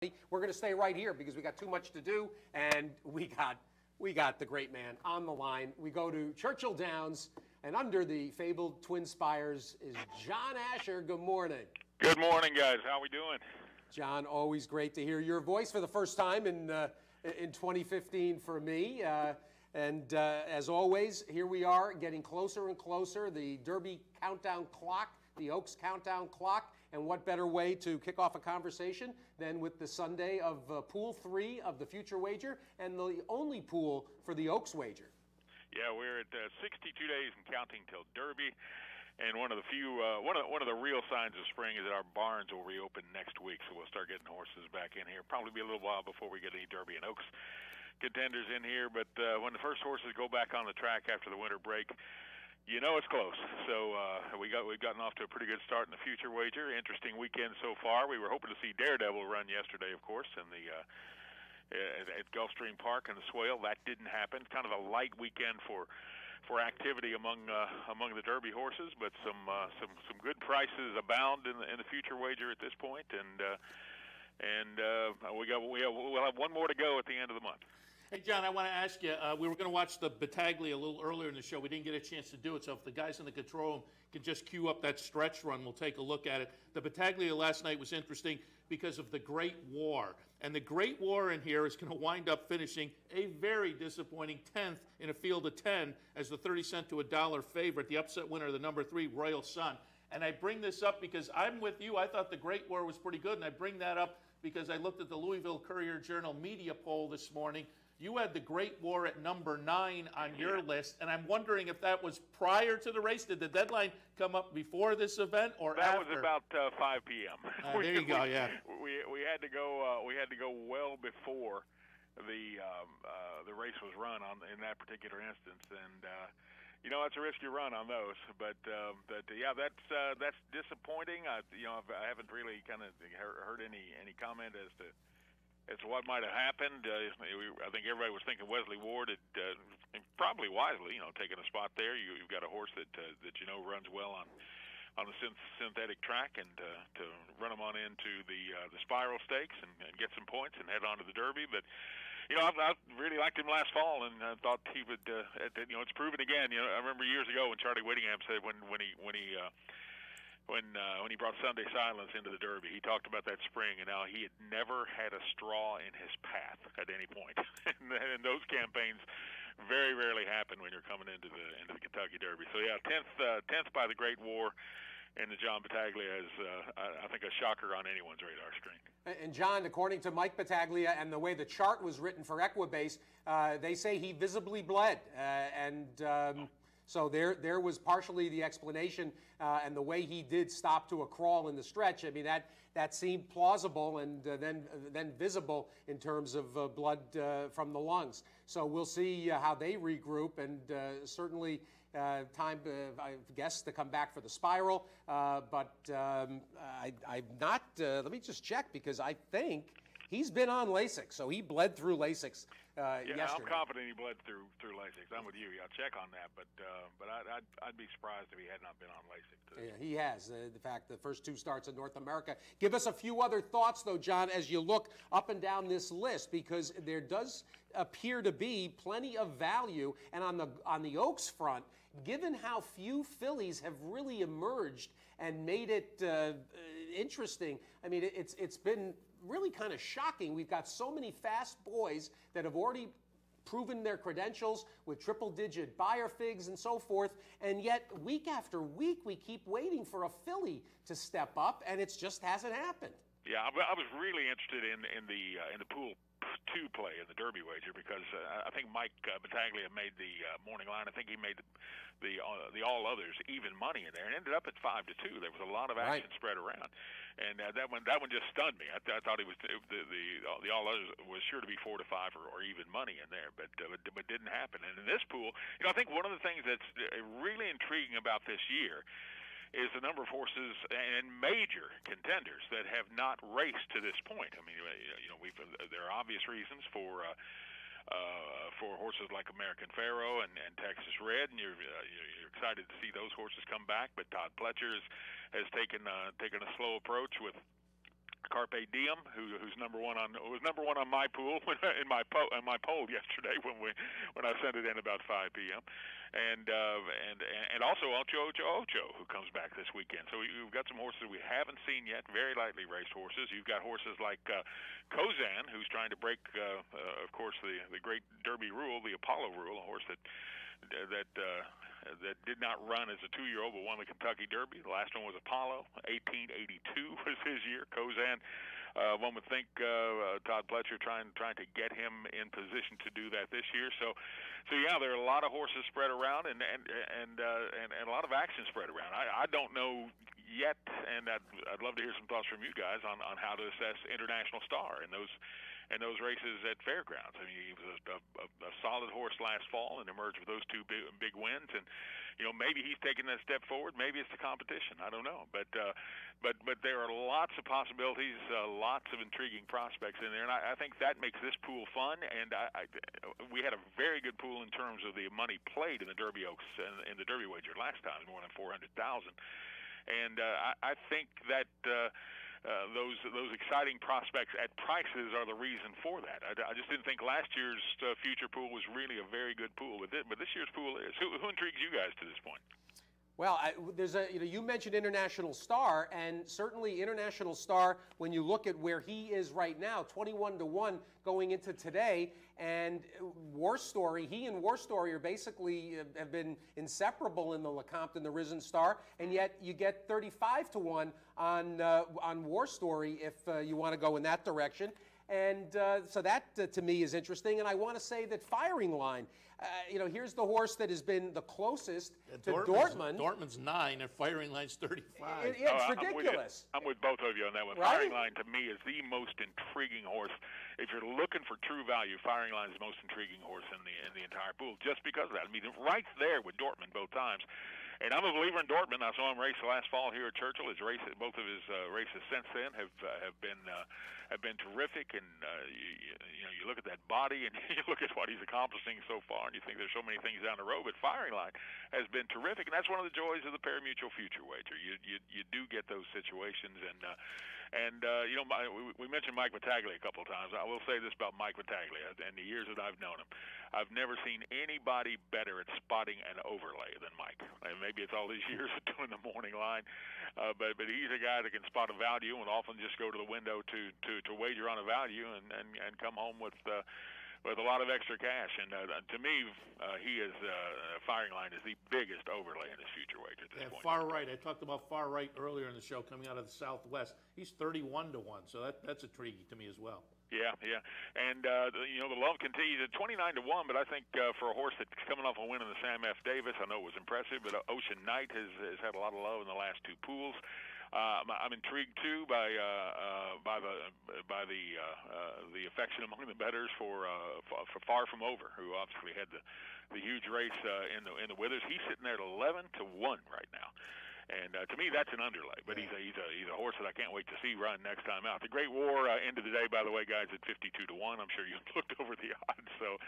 We're going to stay right here because we got too much to do, and we got the great man on the line. We go to Churchill Downs, and under the fabled Twin Spires is John Asher. Good morning. Good morning, guys. How we doing? John, always great to hear your voice for the first time in 2015 for me. As always, here we are getting closer and closer. The Derby countdown clock, the Oaks countdown clock. And what better way to kick off a conversation than with the Sunday of Pool 3 of the Future Wager and the only pool for the Oaks Wager. Yeah, we're at 62 days and counting till Derby. And one of the few, one of the real signs of spring is that our barns will reopen next week, so we'll start getting horses back in here. Probably be a little while before we get any Derby and Oaks contenders in here, but when the first horses go back on the track after the winter break, you know it's close. So we've gotten off to a pretty good start in the Future Wager. Interesting weekend so far. We were hoping to see Daredevil run yesterday, of course, in the at Gulfstream Park in the Swale. That didn't happen. Kind of a light weekend for activity among the Derby horses, but some good prices abound in the Future Wager at this point, and we'll have one more to go at the end of the month. Hey, John, I want to ask you, we were going to watch the Battaglia a little earlier in the show. We didn't get a chance to do it, so if the guys in the control room can just cue up that stretch run, we'll take a look at it. The Battaglia last night was interesting because of the Great War. And the Great War in here is going to wind up finishing a very disappointing 10th in a field of 10 as the 30-cent to $1 favorite, the upset winner of the number 3, Royal Sun. And I bring this up because I'm with you. I thought the Great War was pretty good, and I bring that up because I looked at the Louisville Courier-Journal media poll this morning. You had the Great War at number 9 on your list, and I'm wondering if that was prior to the race. Did the deadline come up before this event or after? That was about 5 p.m. There you go. Yeah. We had to go. We had to go well before the race was run in that particular instance, and you know that's a risky run on those. But yeah, that's disappointing. I haven't really kind of heard any comment as to what might have happened. I think everybody was thinking Wesley Ward had probably wisely, taken a spot there. You've got a horse that runs well on the synthetic track, and to run him on into the Spiral Stakes and get some points and head on to the Derby. But I really liked him last fall, and I thought he would. It's proven again. I remember years ago when Charlie Whittingham said when he brought Sunday Silence into the Derby, he talked about that spring, and now he had never had a straw in his path at any point. and those campaigns very rarely happen when you're coming into the Kentucky Derby. So yeah, 10th by the Great War, and the John Battaglia is I think a shocker on anyone's radar screen. And John, according to Mike Battaglia and the way the chart was written for Equibase, they say he visibly bled, so there was partially the explanation, and the way he did stop to a crawl in the stretch. I mean, that seemed plausible, and then visible in terms of blood from the lungs. So we'll see how they regroup, and certainly time, I guess, to come back for the Spiral. But I'm not. Let me just check, because I think he's been on Lasix, so he bled through Lasix yesterday. I'm confident he bled through Lasix. I'm with you. I'll check on that, but I'd be surprised if he had not been on Lasix today. Yeah, he has. In fact, the first 2 starts in North America. Give us a few other thoughts, though, John, as you look up and down this list, because there does appear to be plenty of value. And on the Oaks front, given how few fillies have really emerged and made it interesting, I mean, it's been really kind of shocking. We've got so many fast boys that have already proven their credentials with triple-digit Beyer figs and so forth, and yet week after week we keep waiting for a filly to step up, and it just hasn't happened. Yeah, I was really interested in the Pool 2 play in the Derby wager, because I think Mike Battaglia made the morning line. I think he made the all others even money in there, and ended up at 5-2. There was a lot of action spread around, and that one just stunned me. I thought he was the all others was sure to be 4-5 or even money in there, but didn't happen. And in this pool, I think one of the things that's really intriguing about this year is the number of horses and major contenders that have not raced to this point. I mean, there are obvious reasons for horses like American Pharoah and Texas Red, and you're excited to see those horses come back. But Todd Pletcher has taken a slow approach with Carpe Diem, who's number one on my pool in my poll yesterday when I sent it in about 5 p.m. And also Ocho Ocho Ocho, who comes back this weekend. So we've got some horses we haven't seen yet, very lightly raced horses. You've got horses like Kozan, who's trying to break, of course, the great Derby rule, the Apollo rule, a horse that did not run as a 2-year-old but won the Kentucky Derby. The last one was Apollo. 1882 was his year. Kozan, one would think Todd Pletcher trying to get him in position to do that this year. So yeah, there are a lot of horses spread around and a lot of action spread around. I don't know yet, and I'd love to hear some thoughts from you guys on how to assess International Star in those races at Fairgrounds. I mean, he was a solid horse last fall and emerged with those two big wins. And maybe he's taking that step forward. Maybe it's the competition. I don't know. But there are lots of possibilities, lots of intriguing prospects in there, and I think that makes this pool fun. And we had a very good pool in terms of the money played in the Derby Oaks and in the Derby wager last time, more than 400,000. And I think that. Those exciting prospects at prices are the reason for that. I just didn't think last year's future pool was really a very good pool, but this year's pool is. Who intrigues you guys to this point? Well, you mentioned International Star, and certainly International Star, when you look at where he is right now, 21-1 going into today, and War Story, he and War Story are basically have been inseparable in the LeCompte and the Risen Star, and yet you get 35-1 on War Story if you want to go in that direction. And so that, to me, is interesting. And I want to say that Firing Line, here's the horse that has been the closest to Dortmund. Dortmund's 9 and Firing Line's 35. It's ridiculous. I'm with both of you on that one. Right? Firing Line, to me, is the most intriguing horse. If you're looking for true value, Firing Line is the most intriguing horse in the entire pool, just because of that. I mean, right there with Dortmund both times. And I'm a believer in Dortmund. I saw him race last fall here at Churchill. Both of his races since then have been terrific. And you look at that body and you look at what he's accomplishing so far, and you think there's so many things down the road. But Firing Line has been terrific, and that's one of the joys of the pari-mutuel future wager. You do get those situations, we mentioned Mike Battaglia a couple of times. I will say this about Mike Battaglia, and the years that I've known him, I've never seen anybody better at spotting an overlay than Mike. And maybe it's all these years of doing the morning line, but he's a guy that can spot a value and often just go to the window to wager on a value and come home with a lot of extra cash. And to me, he is Firing Line is the biggest overlay in his future wager at this point. Far Right. I talked about Far Right earlier in the show, coming out of the Southwest. He's 31-1, so that's intriguing to me as well. Yeah, and the love continues at 29-1. But I think for a horse that's coming off a win in the Sam F. Davis, I know it was impressive, but Ocean Knight has had a lot of love in the last two pools. I'm intrigued too by the affection among the bettors for Far From Over, who obviously had the huge race in the Withers. He's sitting there at 11-1 right now. And to me, that's an underlay. But he's a horse that I can't wait to see run next time out. The Great War ended the day, by the way, guys, at 52-1. I'm sure you looked over the odds. So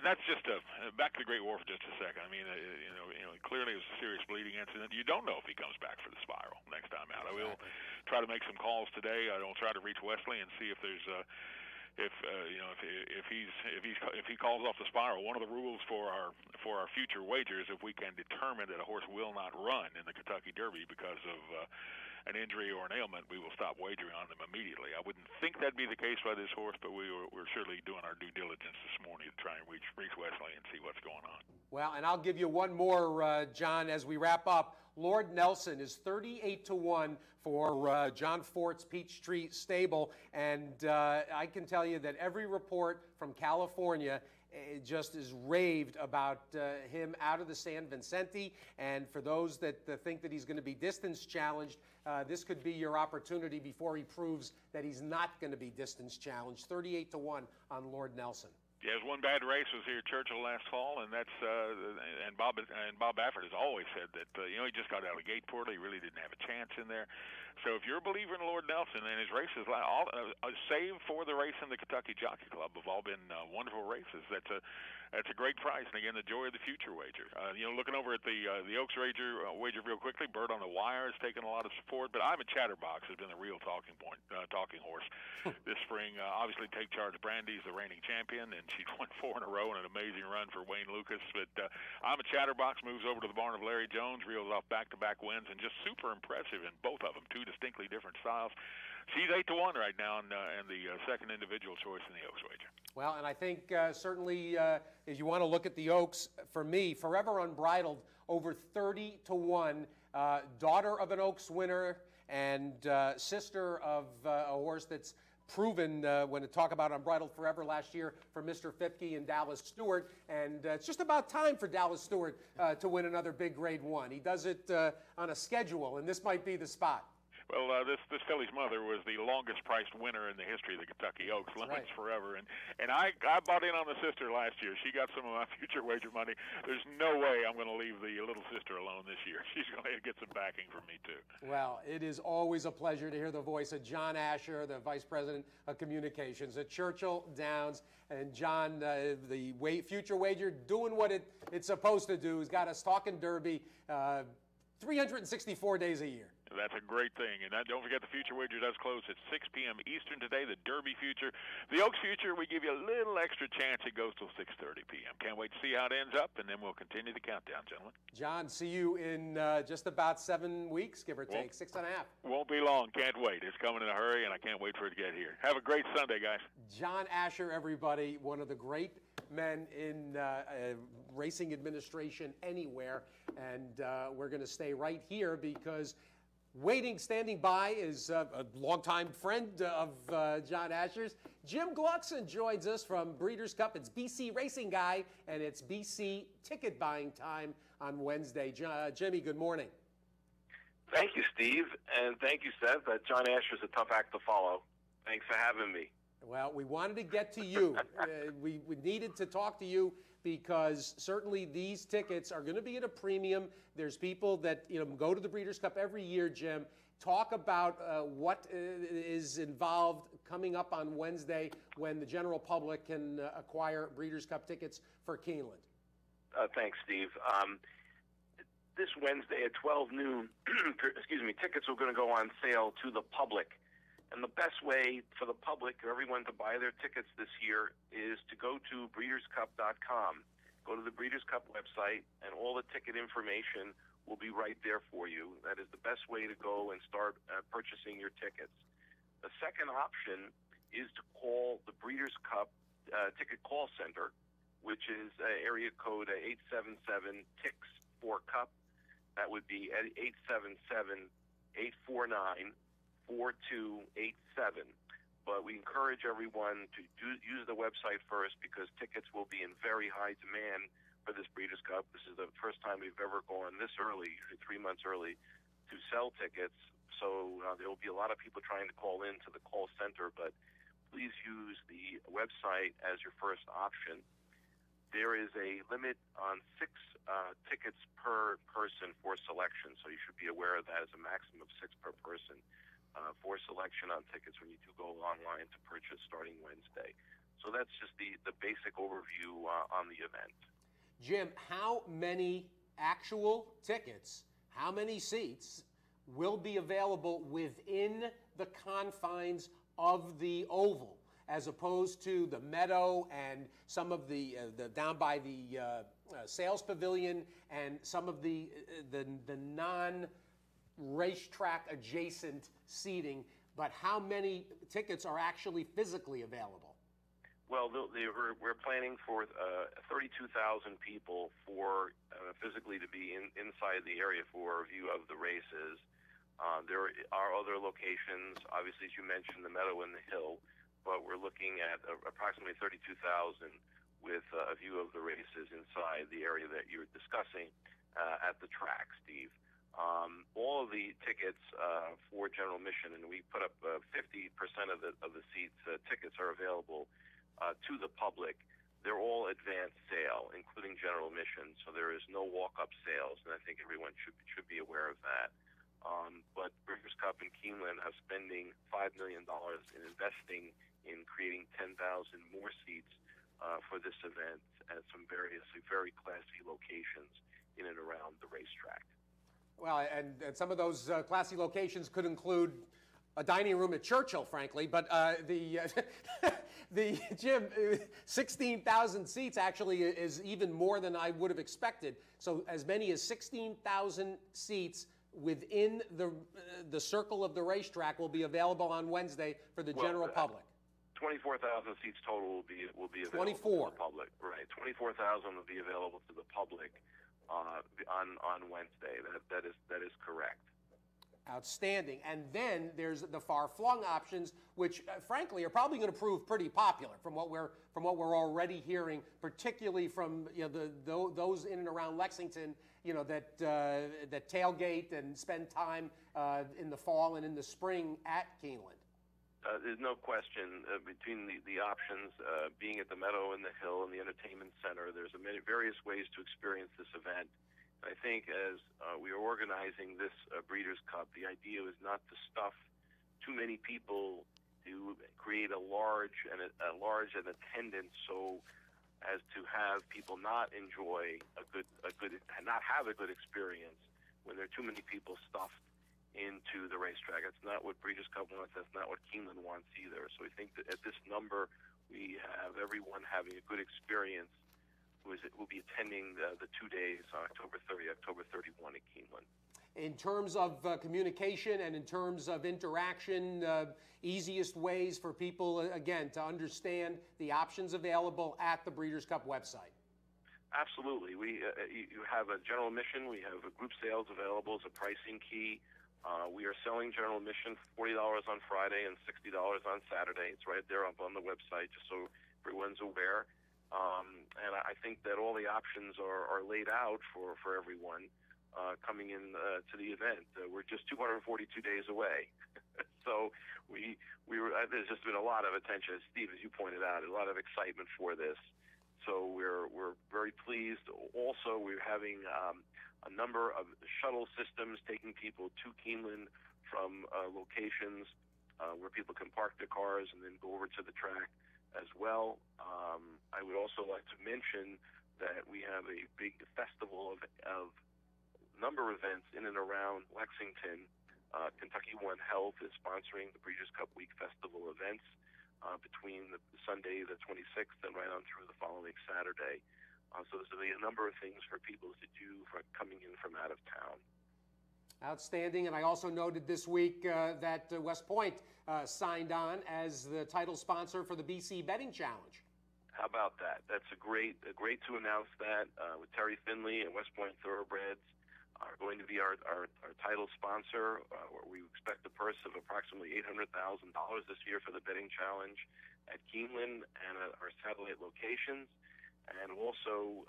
that's just back to the Great War for just a second. I mean, clearly it was a serious bleeding incident. You don't know if he comes back for the spiral next time out. I will try to make some calls today. I will try to reach Wesley and see if there's if he calls off the spiral. One of the rules for our future wagers, if we can determine that a horse will not run in the Kentucky Derby because of an injury or an ailment, we will stop wagering on them immediately. I wouldn't think that'd be the case by this horse, but we're certainly doing our due diligence this morning to try and reach Wesley and see what's going on. Well, and I'll give you one more, John, as we wrap up. Lord Nelson is 38-1 for John Fort's Peachtree Stable, and I can tell you that every report from California just is raved about him out of the San Vicente. And for those that think that he's going to be distance challenged, this could be your opportunity before he proves that he's not going to be distance challenged. 38-1 on Lord Nelson. Yeah, his one bad race was here at Churchill last fall, and that's and Bob Baffert has always said that he just got out of the gate poorly. He really didn't have a chance in there. So if you're a believer in Lord Nelson, and his races, save for the race in the Kentucky Jockey Club, have all been wonderful races. That's a great price, and again, the joy of the future wager. Looking over at the Oaks wager real quickly, Bird on the Wire has taken a lot of support, but I'm a Chatterbox has been the real talking horse this spring. Obviously, Take Charge Brandy's the reigning champion, and she's won 4 in a row in an amazing run for Wayne Lucas. But I'm a Chatterbox, moves over to the barn of Larry Jones, reels off back-to-back wins, and just super impressive in both of them, 2 distinctly different styles. She's 8-1 right now, and the second individual choice in the Oaks wager. Well, and I think certainly if you want to look at the Oaks, for me, Forever Unbridled, over 30-1, daughter of an Oaks winner and sister of a horse that's proven when to talk about Unbridled Forever last year for Mr. Fipke and Dallas Stewart. And it's just about time for Dallas Stewart to win another big Grade 1. He does it on a schedule, and this might be the spot. Well, this filly's mother was the longest-priced winner in the history of the Kentucky Oaks, Lemons Forever, and I bought in on the sister last year. She got some of my future wager money. There's no way I'm going to leave the little sister alone this year. She's going to get some backing from me, too. Well, it is always a pleasure to hear the voice of John Asher, the Vice President of Communications at Churchill Downs. And John, the future wager, doing what it's supposed to do. He's got us talking Derby 364 days a year. That's a great thing. And don't forget, the future wager does close at 6 p.m. Eastern today, the Derby future. The Oaks future, we give you a little extra chance. It goes till 6:30 p.m. Can't wait to see how it ends up, and then we'll continue the countdown, gentlemen. John, see you in just about 7 weeks, give or take, 6.5. Won't be long. Can't wait. It's coming in a hurry, and I can't wait for it to get here. Have a great Sunday, guys. John Asher, everybody, one of the great men in racing administration anywhere, and we're going to stay right here because standing by is a longtime friend of John Asher's. Jim Gluckson joins us from Breeders' Cup. It's BC Racing Guy, and it's BC ticket buying time on Wednesday. Jimmy, good morning. Thank you, Steve, and thank you, Seth. John Asher's a tough act to follow. Thanks for having me. Well, we wanted to get to you. We needed to talk to you because certainly these tickets are going to be at a premium. There's people that go to the Breeders' Cup every year, Jim. Talk about what is involved coming up on Wednesday when the general public can acquire Breeders' Cup tickets for Keeneland. Thanks, Steve. This Wednesday at 12 noon, tickets are going to go on sale to the public. And the best way for the public or everyone to buy their tickets this year is to go to breederscup.com. Go to the Breeders' Cup website, and all the ticket information will be right there for you. That is the best way to go and start purchasing your tickets. The second option is to call the Breeders' Cup Ticket Call Center, which is area code 877-TICS-4-CUP. That would be 877-849-4287. But we encourage everyone to use the website first because tickets will be in very high demand for this Breeders' Cup. This is the first time we've ever gone this early, usually 3 months early, to sell tickets. So there will be a lot of people trying to call in to the call center, but please use the website as your first option. There is a limit on 6 tickets per person for selection, so you should be aware of that as a maximum of 6 per person. For selection on tickets when you do go online to purchase starting Wednesday. So that's just the basic overview on the event. Jim, how many actual tickets, how many seats will be available within the confines of the Oval as opposed to the Meadow and some of the down by the sales pavilion and some of the non-racetrack adjacent seating, but how many tickets are actually physically available? Well, we're planning for 32,000 people for physically to be inside the area for a view of the races. There are other locations, obviously, as you mentioned, the Meadow and the Hill, but we're looking at approximately 32,000 with a view of the races inside the area that you're discussing at the track, Steve. All of the tickets for general admission, and we put up 50% of the seats, tickets are available to the public. they're all advanced sale, including general admission, so there is no walk-up sales, and I think everyone should be aware of that. But Breeders' Cup and Keeneland have spending $5 million in investing in creating 10,000 more seats for this event at some very classy locations in and around the racetrack. Well, and some of those classy locations could include a dining room at Churchill, frankly, but the Jim, 16,000 seats actually is even more than I would have expected. So as many as 16,000 seats within the circle of the racetrack will be available on Wednesday for the general public. 24,000 seats total will be available 24. to the public. Right, 24,000 will be available to the public on Wednesday. That is correct. Outstanding. And then there's the far-flung options, which frankly are probably going to prove pretty popular from what we're already hearing, particularly from those in and around Lexington, that tailgate and spend time in the fall and in the spring at Keeneland. There's no question between the options, being at the Meadow and the Hill and the Entertainment Center. There's various ways to experience this event. I think as we are organizing this Breeders' Cup, the idea is not to stuff too many people to create a large attendance, so as to have people not enjoy not have a good experience when there are too many people stuffed into the racetrack. That's not what Breeders' Cup wants. That's not what Keeneland wants either. So we think that at this number, we have everyone having a good experience who will be attending the 2 days on October 30, October 31 at Keeneland. In terms of communication and in terms of interaction, easiest ways for people, again, to understand the options available at the Breeders' Cup website? Absolutely. You have a general admission. We have group sales available as a pricing key. We are selling general admission for $40 on Friday and $60 on Saturday. It's right there up on the website, just so everyone's aware. And I think that all the options are laid out for everyone coming in to the event. We're just 242 days away. So there's just been a lot of attention, Steve, as you pointed out, a lot of excitement for this. So we're very pleased. Also, we're having a number of shuttle systems taking people to Keeneland from locations where people can park their cars and then go over to the track as well. I would also like to mention that we have a big festival of number of events in and around Lexington. Kentucky One Health is sponsoring the Breeders' Cup Week Festival events between the Sunday the 26th and right on through the following Saturday. So there's going to be a number of things for people to do for coming in from out of town. Outstanding. And I also noted this week that West Point signed on as the title sponsor for the BC Betting Challenge. How about that? That's great to announce that with Terry Finley and West Point Thoroughbreds are going to be our title sponsor. Where we expect a purse of approximately $800,000 this year for the betting challenge at Keeneland and at our satellite locations. And also,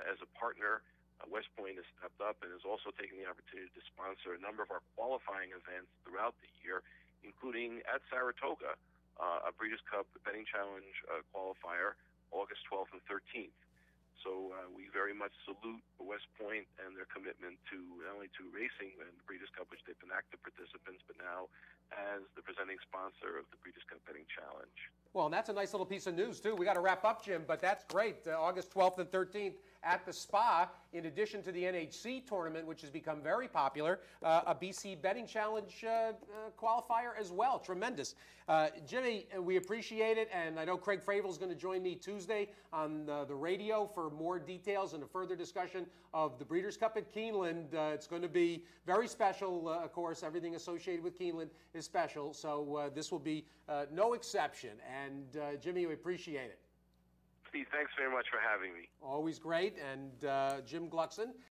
as a partner, West Point has stepped up and is also taking the opportunity to sponsor a number of our qualifying events throughout the year, including at Saratoga, a Breeders' Cup Betting Challenge qualifier, August 12th and 13th. So we very much salute West Point and their commitment to not only to racing and the Breeders' Cup, which they've been active participants, but now as the presenting sponsor of the Breeders' Cup Betting Challenge. Well, and that's a nice little piece of news, too. We got to wrap up, Jim, but that's great. August 12th and 13th at the Spa, in addition to the NHC tournament, which has become very popular, a BC Betting Challenge qualifier as well. Tremendous. Jimmy, we appreciate it, and I know Craig Fravel's going to join me Tuesday on the radio for more details and a further discussion of the Breeders' Cup at Keeneland. It's going to be very special, of course. Everything associated with Keeneland is special, so this will be no exception. And Jimmy, we appreciate it. Steve, thanks very much for having me. Always great. And Jim Gluckson,